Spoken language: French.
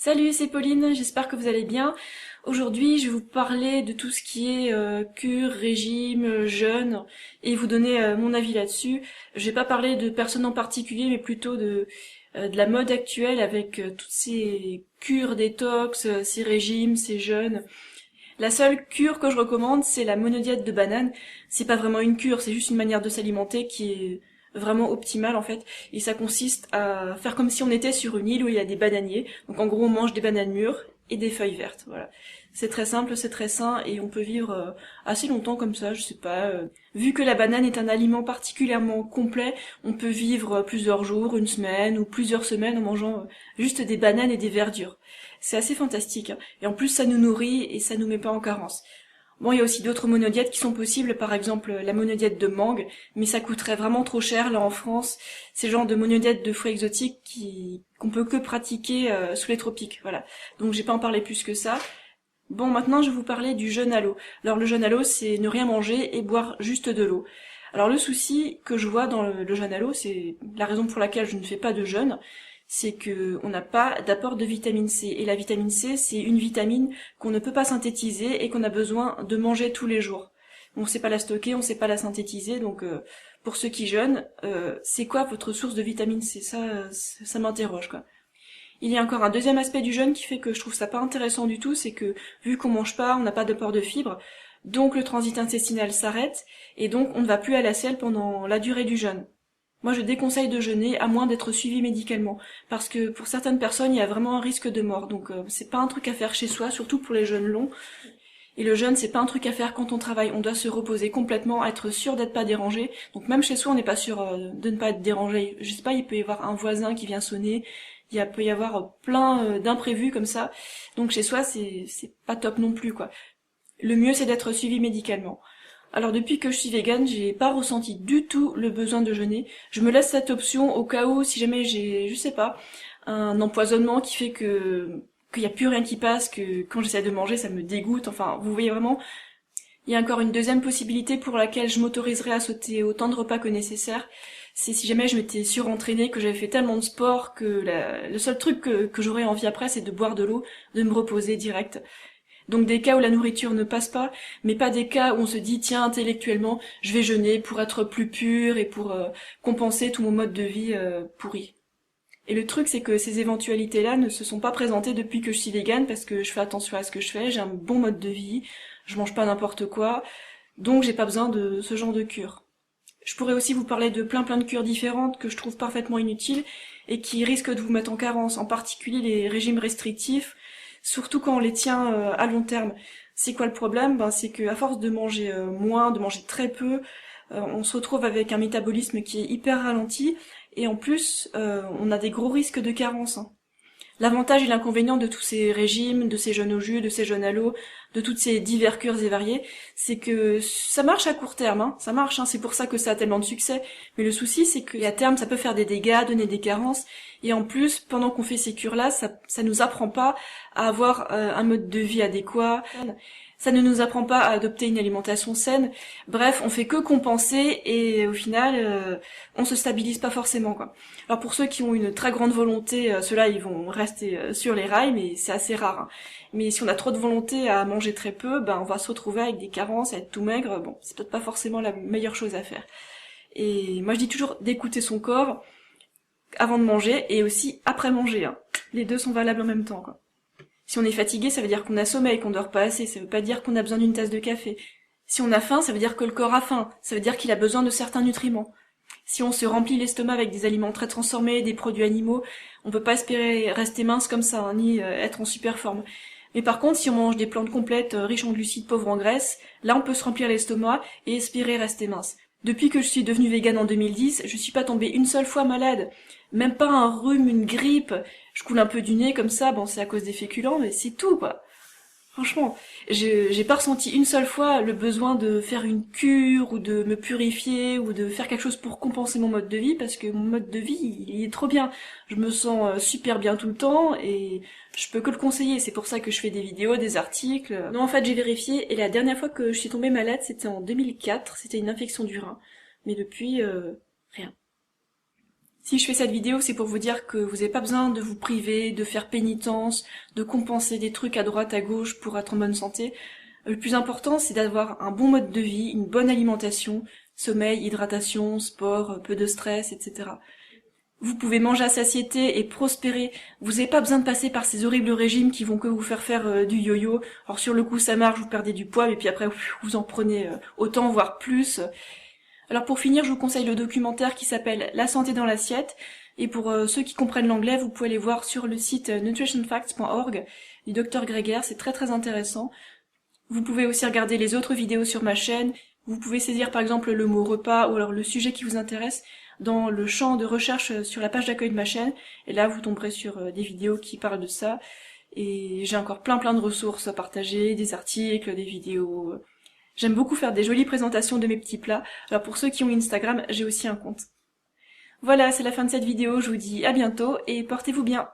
Salut, c'est Pauline, j'espère que vous allez bien. Aujourd'hui, je vais vous parler de tout ce qui est cure, régime, jeûne, et vous donner mon avis là-dessus. Je vais pas parler de personnes en particulier, mais plutôt de la mode actuelle avec toutes ces cures détox, ces régimes, ces jeûnes. La seule cure que je recommande, c'est la monodiète de banane. C'est pas vraiment une cure, c'est juste une manière de s'alimenter qui est vraiment optimale en fait. Et ça consiste à faire comme si on était sur une île où il y a des bananiers. Donc en gros, on mange des bananes mûres et des feuilles vertes. Voilà. C'est très simple, c'est très sain et on peut vivre assez longtemps comme ça, je sais pas. Vu que la banane est un aliment particulièrement complet, on peut vivre plusieurs jours, une semaine ou plusieurs semaines en mangeant juste des bananes et des verdures. C'est assez fantastique, hein. Et en plus, ça nous nourrit et ça nous met pas en carence. Bon, il y a aussi d'autres monodiètes qui sont possibles, par exemple la monodiète de mangue, mais ça coûterait vraiment trop cher là en France. C'est le genre de monodiète de fruits exotiques qu'on peut que pratiquer sous les tropiques, voilà. Donc j'ai pas en parler plus que ça. Bon, maintenant je vais vous parler du jeûne à l'eau. Alors le jeûne à l'eau, c'est ne rien manger et boire juste de l'eau. Alors le souci que je vois dans le jeûne à l'eau, c'est la raison pour laquelle je ne fais pas de jeûne, c'est que on n'a pas d'apport de vitamine C. Et la vitamine C, c'est une vitamine qu'on ne peut pas synthétiser et qu'on a besoin de manger tous les jours. On ne sait pas la stocker, on ne sait pas la synthétiser, donc pour ceux qui jeûnent, c'est quoi votre source de vitamine C? Ça m'interroge, quoi. Il y a encore un deuxième aspect du jeûne qui fait que je trouve ça pas intéressant du tout, c'est que vu qu'on mange pas, on n'a pas d'apport de fibres, donc le transit intestinal s'arrête, et donc on ne va plus à la selle pendant la durée du jeûne. Moi je déconseille de jeûner à moins d'être suivi médicalement, parce que pour certaines personnes il y a vraiment un risque de mort, donc c'est pas un truc à faire chez soi, surtout pour les jeûnes longs. Et le jeûne, c'est pas un truc à faire quand on travaille, on doit se reposer complètement, être sûr d'être pas dérangé. Donc même chez soi, on n'est pas sûr de ne pas être dérangé. Je sais pas, il peut y avoir un voisin qui vient sonner, peut y avoir plein d'imprévus comme ça. Donc chez soi, c'est pas top non plus, quoi. Le mieux, c'est d'être suivi médicalement. Alors depuis que je suis végane, j'ai pas ressenti du tout le besoin de jeûner. Je me laisse cette option au cas où, si jamais j'ai, je sais pas, un empoisonnement qui fait que qu'il y a plus rien qui passe, que quand j'essaie de manger, ça me dégoûte. Enfin, vous voyez vraiment. Il y a encore une deuxième possibilité pour laquelle je m'autoriserais à sauter autant de repas que nécessaire. C'est si jamais je m'étais surentraînée, que j'avais fait tellement de sport que le seul truc que j'aurais envie après, c'est de boire de l'eau, de me reposer direct. Donc des cas où la nourriture ne passe pas, mais pas des cas où on se dit tiens intellectuellement je vais jeûner pour être plus pur et pour compenser tout mon mode de vie pourri. Et le truc c'est que ces éventualités-là ne se sont pas présentées depuis que je suis végane parce que je fais attention à ce que je fais, j'ai un bon mode de vie, je mange pas n'importe quoi, donc j'ai pas besoin de ce genre de cure. Je pourrais aussi vous parler de plein de cures différentes que je trouve parfaitement inutiles et qui risquent de vous mettre en carence, en particulier les régimes restrictifs, surtout quand on les tient à long terme. C'est quoi le problème? C'est que à force de manger moins, de manger très peu, on se retrouve avec un métabolisme qui est hyper ralenti et en plus on a des gros risques de carence, hein. L'avantage et l'inconvénient de tous ces régimes, de ces jeûnes au jus, de ces jeûnes à l'eau, de toutes ces divers cures et variées, c'est que ça marche à court terme, hein. Ça marche, hein. C'est pour ça que ça a tellement de succès. Mais le souci, c'est qu'à terme, ça peut faire des dégâts, donner des carences. Et en plus, pendant qu'on fait ces cures-là, ça nous apprend pas à avoir un mode de vie adéquat. Ça ne nous apprend pas à adopter une alimentation saine. Bref, on fait que compenser et au final, on se stabilise pas forcément, quoi. Alors pour ceux qui ont une très grande volonté, ceux-là ils vont rester sur les rails, mais c'est assez rare, hein. Mais si on a trop de volonté à manger très peu, on va se retrouver avec des carences, à être tout maigre. Bon, c'est peut-être pas forcément la meilleure chose à faire. Et moi je dis toujours d'écouter son corps avant de manger et aussi après manger, hein. Les deux sont valables en même temps, quoi. Si on est fatigué, ça veut dire qu'on a sommeil, qu'on dort pas assez, ça veut pas dire qu'on a besoin d'une tasse de café. Si on a faim, ça veut dire que le corps a faim, ça veut dire qu'il a besoin de certains nutriments. Si on se remplit l'estomac avec des aliments très transformés, des produits animaux, on peut pas espérer rester mince comme ça, hein, ni être en super forme. Mais par contre, si on mange des plantes complètes, riches en glucides, pauvres en graisse, là on peut se remplir l'estomac et espérer rester mince. Depuis que je suis devenue végane en 2010, je suis pas tombée une seule fois malade. Même pas un rhume, une grippe. Je coule un peu du nez comme ça, bon c'est à cause des féculents, mais c'est tout, quoi. Franchement, j'ai pas ressenti une seule fois le besoin de faire une cure ou de me purifier ou de faire quelque chose pour compenser mon mode de vie parce que mon mode de vie, il est trop bien. Je me sens super bien tout le temps et je peux que le conseiller. C'est pour ça que je fais des vidéos, des articles. Non, en fait, j'ai vérifié et la dernière fois que je suis tombée malade, c'était en 2004. C'était une infection du rein. Mais depuis, rien. Si je fais cette vidéo, c'est pour vous dire que vous n'avez pas besoin de vous priver, de faire pénitence, de compenser des trucs à droite, à gauche pour être en bonne santé. Le plus important, c'est d'avoir un bon mode de vie, une bonne alimentation, sommeil, hydratation, sport, peu de stress, etc. Vous pouvez manger à satiété et prospérer. Vous n'avez pas besoin de passer par ces horribles régimes qui vont que vous faire faire du yo-yo. Alors sur le coup ça marche, vous perdez du poids, et puis après vous en prenez autant, voire plus. Alors pour finir, je vous conseille le documentaire qui s'appelle La santé dans l'assiette. Et pour ceux qui comprennent l'anglais, vous pouvez aller voir sur le site nutritionfacts.org du Dr Greger, c'est très très intéressant. Vous pouvez aussi regarder les autres vidéos sur ma chaîne. Vous pouvez saisir par exemple le mot repas ou alors le sujet qui vous intéresse dans le champ de recherche sur la page d'accueil de ma chaîne. Et là, vous tomberez sur des vidéos qui parlent de ça. Et j'ai encore plein de ressources à partager, des articles, des vidéos. J'aime beaucoup faire des jolies présentations de mes petits plats. Alors pour ceux qui ont Instagram, j'ai aussi un compte. Voilà, c'est la fin de cette vidéo. Je vous dis à bientôt et portez-vous bien.